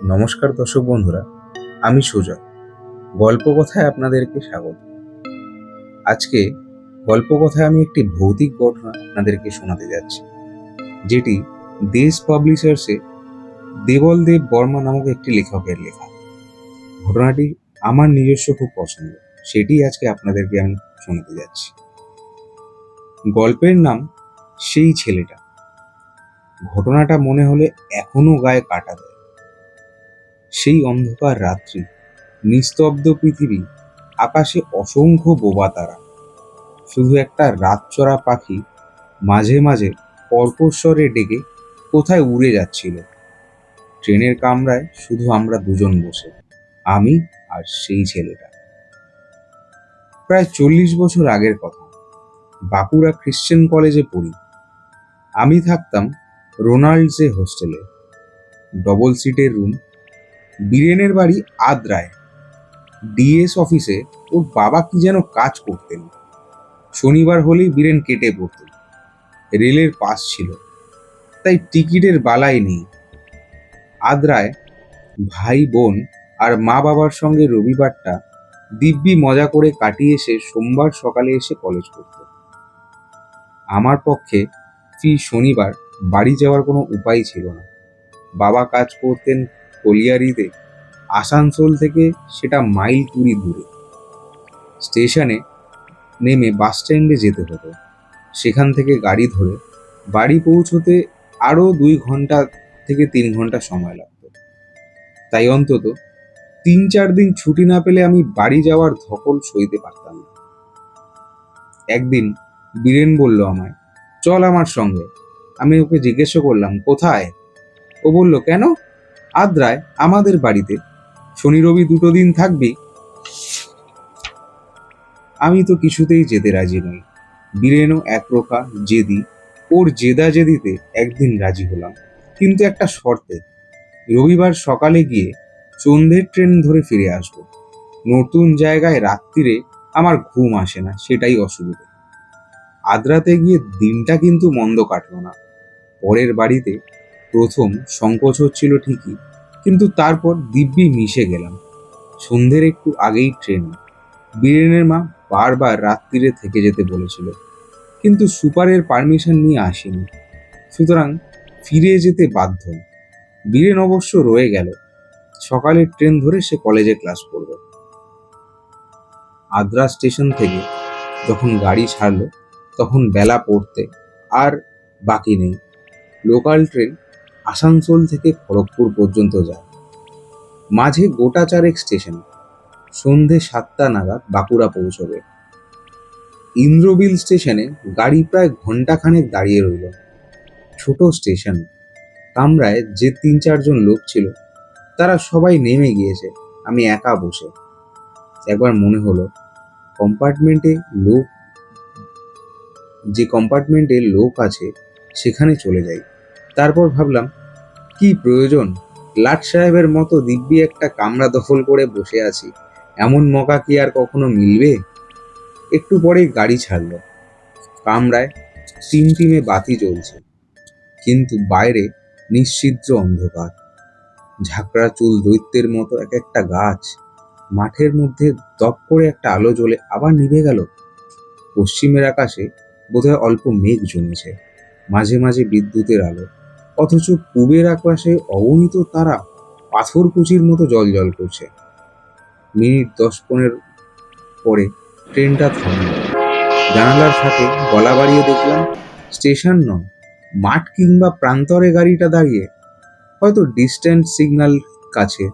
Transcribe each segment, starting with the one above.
নমস্কার দর্শক বন্ধুরা, আমি সুজয়। গল্প কথায় আপনাদেরকে স্বাগত। আজকে গল্প কথায় আমি একটি ভৌতিক ঘটনা আপনাদেরকে শোনাতে যাচ্ছি, যেটি দেশ পাবলিশার্সে দেবল দেব বর্মা নামক একটি লেখকের লেখা। ঘটনাটি আমার নিজস্ব খুব পছন্দ, সেটি আজকে আপনাদেরকে আমি শোনাতে যাচ্ছি। গল্পের নাম সেই ছেলেটা। ঘটনাটা মনে হলে এখনো গায়ে কাটা দেয়। সেই অন্ধকার রাত্রি, নিস্তব্ধ পৃথিবী, আকাশে অসংখ্য বোবা তারা, শুধু একটা রাতচরা পাখি মাঝে মাঝে কর্কশ্বরে ডেকে কোথায় উড়ে যাচ্ছিল। ট্রেনের কামরায় শুধু আমরা দুজন বসে, আমি আর সেই ছেলেটা। প্রায় 40 বছর আগের কথা। বাঁকুড়া খ্রিশ্চান কলেজে পড়ি। আমি থাকতাম রোনাল্ডসে হোস্টেলে। ডবল সিটের রুম। বীরেনের বাড়ি আদ্রায়। ডিএস অফিসে ওর বাবা কি যেন কাজ করতেন। শনিবার হলেই বীরেন কেটে পড়তেন। রেলের পাস ছিল, তাই টিকিটের বালাই নেই। আদ্রায় ভাই বোন আর মা বাবার সঙ্গে রবিবারটা দিব্যি মজা করে কাটিয়ে এসে সোমবার সকালে এসে কলেজ করত। আমার পক্ষে শনিবার বাড়ি যাওয়ার কোনো উপায় ছিল না। বাবা কাজ করতেন কলিয়ারিতে, আসানসোল থেকে সেটা মাইল 20 দূরে। স্টেশনে নেমে বাস স্ট্যান্ডে যেতে হতো। সেখান থেকে গাড়ি ধরে বাড়ি পৌঁছতে আরও 2 ঘন্টা থেকে 3 ঘন্টা সময় লাগত। তাই অন্তত 3-4 দিন ছুটি না পেলে আমি বাড়ি যাওয়ার ধকল সইতে পারতাম না। একদিন বীরেন বলল আমায়, চল আমার সঙ্গে। আমি ওকে জিজ্ঞেস করলাম, কোথায়? ও বলল, কেন? আদ্রায়, আমাদের বাড়িতে। শনি রবি 2 দিন থাকবি? আমি তো কিছুতেই যেতে রাজি নই। বীরেনও একপ্রকার জেদি। ওর জেদাজেদিতে একদিন রাজি হলাম, কিন্তু একটা শর্তে। রবিবার সকালে গিয়ে সন্ধ্যের ট্রেন ধরে ফিরে আসব। নতুন জায়গায় রাত্রিরে আমার ঘুম আসে না, সেটাই অসুবিধা। আদ্রাতে গিয়ে দিনটা কিন্তু মন্দ কাটলো না। পরের বাড়িতে প্রথম সংকোচ হচ্ছিল ঠিকই, কিন্তু তারপর দিব্যি মিশে গেলাম। সন্ধ্যের একটু আগেই ট্রেন। বীরেনের মা বারবার রাত্রিরে থেকে যেতে বলেছিল, কিন্তু সুপারের পারমিশন নিয়ে আসেনি, সুতরাং ফিরে যেতে বাধ্য। বীরেন অবশ্য রয়ে গেল। সকালের ট্রেন ধরে সে কলেজে ক্লাস করবে। আদ্রা স্টেশন থেকে যখন গাড়ি ছাড়লো, তখন বেলা পড়তে আর বাকি নেই। লোকাল ট্রেন আসানসোল থেকে খড়গপুর পর্যন্ত যায়। মাঝে গোটা 4 স্টেশন। সন্ধে 7টা নাগাদ বাঁকুড়া পৌঁছবে। ইন্দ্রবিল স্টেশনে গাড়ি প্রায় ঘন্টাখানেক দাঁড়িয়ে রইল। ছোট স্টেশন। কামরায় যে 3-4 জন লোক ছিল, তারা সবাই নেমে গিয়েছে। আমি একা বসে। একবার মনে হলো কম্পার্টমেন্টে লোক আছে সেখানে চলে যাই। তারপর ভাবলাম, কি প্রয়োজন? লাট সাহেবের মতো দিব্যি একটা কামরা দখল করে বসে আছি, এমন মকা কি আর কখনো মিলবে? একটু পরেই গাড়ি ছাড়লো। কামরায় টিমটিমে বাতি জ্বলছে, কিন্তু বাইরে নিশ্ছিদ্র অন্ধকার। ঝাঁকড়া চুল দৈত্যের মতো এক একটা গাছ। মাঠের মধ্যে দপ করে একটা আলো জ্বলে আবার নিভে গেল। পশ্চিমের আকাশে বোধহয় অল্প মেঘ জমেছে, মাঝে মাঝে বিদ্যুতের আলো। অথচ পূবের আকাশে অগণিত তারা পাথরকুচির মতো জল করছে। মিনিট 10-15 পরে ট্রেনটা থামল। জানালার ফাঁকে গলা বাড়িয়ে দেখলাম স্টেশন নয়, মাঠ কিংবা প্রান্তরে গাড়িটা দাঁড়িয়ে। হয়তো ডিস্ট্যান্স সিগন্যাল কাছে।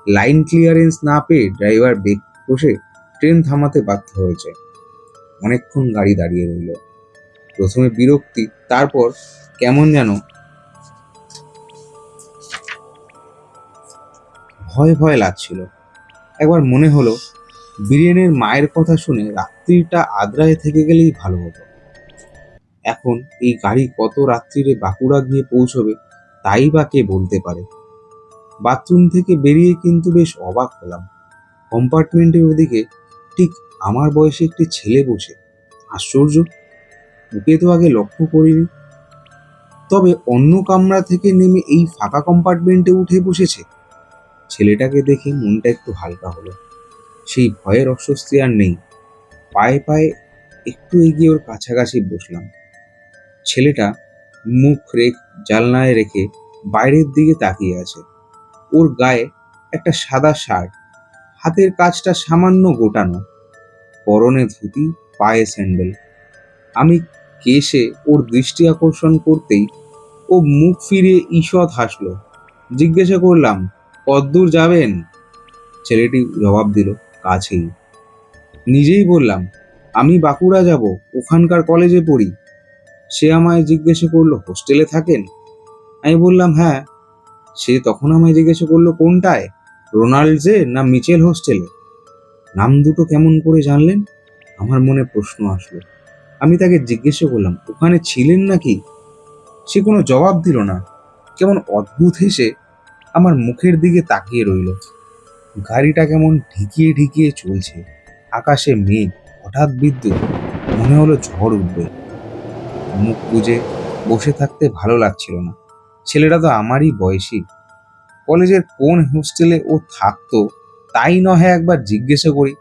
লাইন ক্লিয়ারেন্স না পেয়ে ড্রাইভার ব্রেক কষে ট্রেন থামাতে বাধ্য হয়েছে। অনেকক্ষণ গাড়ি দাঁড়িয়ে রইল। প্রথমে বিরক্তি, তারপর কেমন যেন ভয় ভয় লাগছিল। একবার মনে হলো বীরেনের মায়ের কথা শুনে রাত্রিটা আদ্রায় থেকে গেলেই ভালো হতো। এখন এই গাড়ি কত রাত্রিরে বাঁকুড়া গিয়ে পৌঁছবে তাই বা কে বলতে পারে। বাথরুম থেকে বেরিয়ে কিন্তু বেশ অবাক হলাম। কম্পার্টমেন্টের ওদিকে ঠিক আমার বয়সে একটি ছেলে বসে। আশ্চর্য, ওকে তো আগে লক্ষ্য করিনি। তবে অন্য কামরা থেকে নেমে এই ফাঁকা কম্পার্টমেন্টে উঠে বসেছে। ছেলেটাকে দেখে মনটা একটু হালকা হলো। সেই ভয়ের অস্বস্তি আর নেই। পায়ে পায়ে একটু এগিয়ে ওর কাছাকাছি বসলাম। ছেলেটা জানলায় রেখে বাইরের দিকে তাকিয়ে আছে। ওর গায়ে একটা সাদা শার্ট, হাতের কাজটা সামান্য গোটানো, পরনে ধুতি, পায়ে স্যান্ডেল। আমি কেশে ওর দৃষ্টি আকর্ষণ করতেই ও মুখ ফিরিয়ে ঈষৎ হাসলো। জিজ্ঞাসা করলাম, কতদূর যাবেন? ছেলেটি জবাব দিল, কাছেই। নিজেই বললাম, আমি বাঁকুড়া যাব, ওখানকার কলেজে পড়ি। সে আমায় জিজ্ঞাসা করলো, হোস্টেলে থাকেন? আমি বললাম হ্যাঁ। সে তখন আমায় জিজ্ঞাসা করলো, কোনটায়, রোনাল্ডসে না মিচেল হোস্টেলে? নাম দুটো কেমন করে জানলেন? আমার মনে প্রশ্ন আসলো। আমি তাকে জিজ্ঞাসা করলাম, ওখানে ছিলেন নাকি? সে কোনো জবাব দিল না, কেমন অদ্ভুত হেসে আমার মুখের দিকে তাকিয়ে রইল। গাড়িটা কেমন ঢিকিয়ে ঢিকিয়ে চলছে, আকাশে মেঘ, হঠাৎ বিদ্যুৎ, মনে হলো ঝড় উঠবে। মুখ বুজে বসে থাকতে ভালো লাগছিল না। ছেলেটা তো আমারই বয়সী। কলেজের কোন হোস্টেলে ও থাকতো তাই নয় একবার জিজ্ঞাসা করি,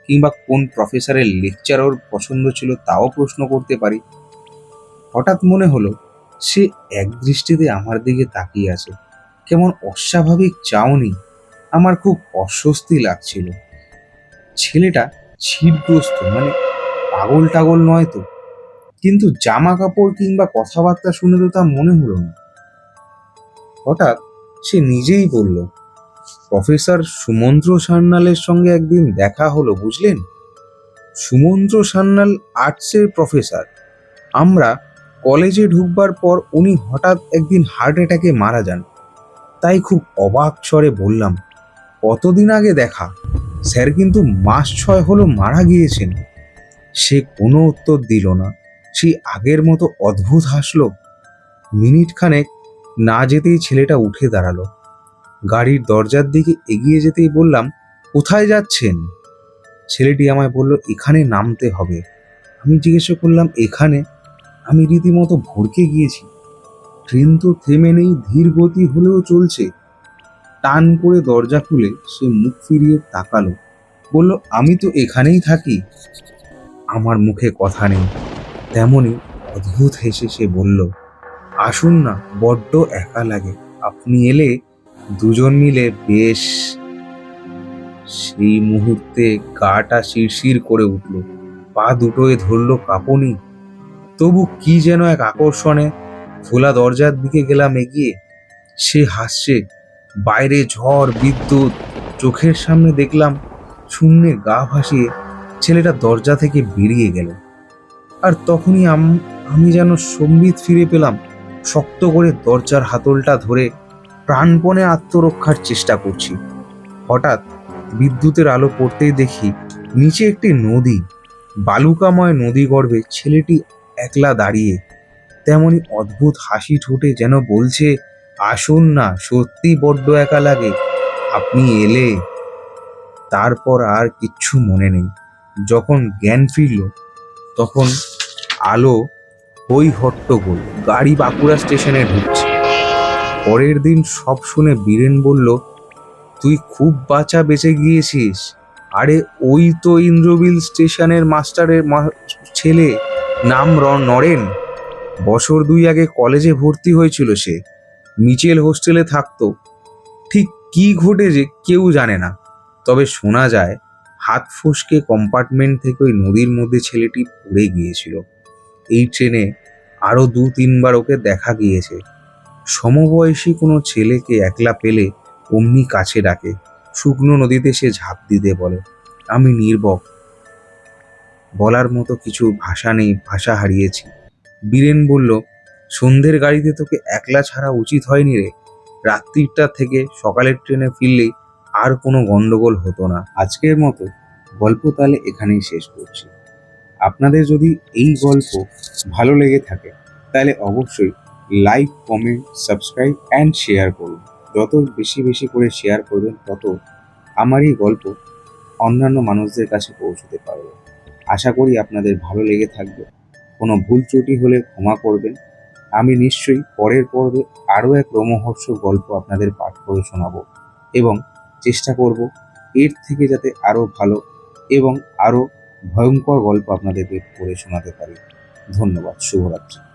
কিংবা কোন প্রফেসরের লেকচার ওর পছন্দ ছিল তাও প্রশ্ন করতে পারি। হঠাৎ মনে হলো সে এক দৃষ্টিতে আমার দিকে তাকিয়ে আছে, কেমন অস্বাভাবিক চাউনি। আমার খুব অস্বস্তি লাগছিল। ছেলেটা ছিটগ্রস্ত, মানে পাগল টাগল নয় তো, কিন্তু জামা কাপড় কিংবা কথাবার্তা শুনে তো তা মনে হলো না। হঠাৎ সে নিজেই বলল, প্রফেসর সুমন্ত্র সান্যালের সঙ্গে একদিন দেখা হলো, বুঝলেন? সুমন্ত্র সান্যাল আর্টসের প্রফেসর। আমরা কলেজে ঢুকবার পর উনি হঠাৎ একদিন হার্ট অ্যাটাকে মারা যান। তাই খুব অবাক স্বরে বললাম, কতদিন আগে দেখা? স্যার কিন্তু মাস 6 হলো মারা গিয়েছেন। সে কোনো উত্তর দিল না, সেই আগের মতো অদ্ভুত হাসলো। মিনিট খানেক না যেতেই ছেলেটা উঠে দাঁড়ালো। গাড়ির দরজার দিকে এগিয়ে যেতেই বললাম, কোথায় যাচ্ছেন? ছেলেটি আমায় বলল, এখানে নামতে হবে। আমি জিজ্ঞাসা করলাম, এখানে? আমি রীতিমতো ভড়কে গিয়েছি। ট্রেন তো থেমে নেই, ধীর গতি হলেও চলছে। টান করে দরজা খুলে সে মুখ ফিরিয়ে তাকালো, বলল, আমি তো এখানেই থাকি। আমার মুখে কথা নেই, তেমনি অদ্ভুত হেসে সে বলল, আসুন না, বড্ড একা লাগে, আপনি এলে দুজন মিলে বেশ। সেই মুহূর্তে গাটা শিরশির করে উঠল, পা দুটোয় ধরল কাঁপুনি। তবু কি যেন এক আকর্ষণে খোলা দরজার দিকে গেলাম এগিয়ে। সে হাসছে, বাইরে ঝড় বিদ্যুৎ, চোখের সামনে দেখলাম। শূন্যে গা ভাসিয়ে ছেলেটা দরজা থেকে বেরিয়ে গেল। আর তখনই আমি যেন সম্বিত ফিরে পেলাম। শক্ত করে দরজার হাতলটা ধরে প্রাণপণে আত্মরক্ষার চেষ্টা করছি। হঠাৎ বিদ্যুতের আলো পড়তেই দেখি নিচে একটি নদী, বালুকাময় নদী গর্ভে ছেলেটি একলা দাঁড়িয়ে, তেমনি অদ্ভুত হাসি ঠোঁটে, যেন বলছে, আসুন না, সত্যি বড্ড একা লাগে, আপনি এলে। তারপর আর কিচ্ছু মনে নেই। যখন জ্ঞান ফিরল তখন আলো, হই হট্টগোল, গাড়ি বাঁকুড়া স্টেশনে ঢুকছে। পরের দিন সব শুনে বীরেন বলল, তুই খুব বাঁচা বেঁচে গিয়েছিস। আরে ওই তো ইন্দ্রবিল স্টেশনের মাস্টারের ছেলে, নাম নরেন। বছর 2 আগে কলেজে ভর্তি হয়েছিল সে, মিচেল হোস্টেলে থাকতো। ঠিক কি ঘটেছে কেউ জানে না, তবে শোনা যায় হাত ফসকে কম্পার্টমেন্ট থেকে ওই নদীর মধ্যে ছেলেটি পড়ে গিয়েছিল। এই ট্রেনে আরো 2-3 বার ওকে দেখা গিয়েছে। সমবয়সী কোনো ছেলেকে একলা পেলে অমনি কাছে ডাকে, শুকনো নদীতে সে ঝাঁপ দিতে বলে। আমি নির্বক, বলার মতো কিছু ভাষা নেই, ভাষা হারিয়েছি। বীরেন বলল, সন্ধ্যের গাড়িতে তোকে একলা ছাড়া উচিত হয়নি রে। রাত্রিটা থেকে সকালের ট্রেনে ফিরলেই আর কোনো গন্ডগোল হতো না। আজকের মতো গল্প তাহলে এখানেই শেষ করছি। আপনাদের যদি এই গল্প ভালো লেগে থাকে তাহলে অবশ্যই like, comment, subscribe and share করুন। যত বেশি বেশি করে শেয়ার করবেন তত আমার এই গল্প অন্যান্য মানুষদের কাছে পৌঁছতে পারবে। আশা করি আপনাদের ভালো লেগে থাকবে। কোনো ভুল ত্রুটি হলে ক্ষমা করবেন। আমি নিশ্চয়ই পরের পর্বে আরও এক রোমহর্ষক গল্প আপনাদের পাঠ করে শোনাবো এবং চেষ্টা করব এর থেকে যাতে আরও ভালো এবং আরও ভয়ঙ্কর গল্প আপনাদেরকে পড়ে শোনাতে পারি। ধন্যবাদ। শুভরাত্রি।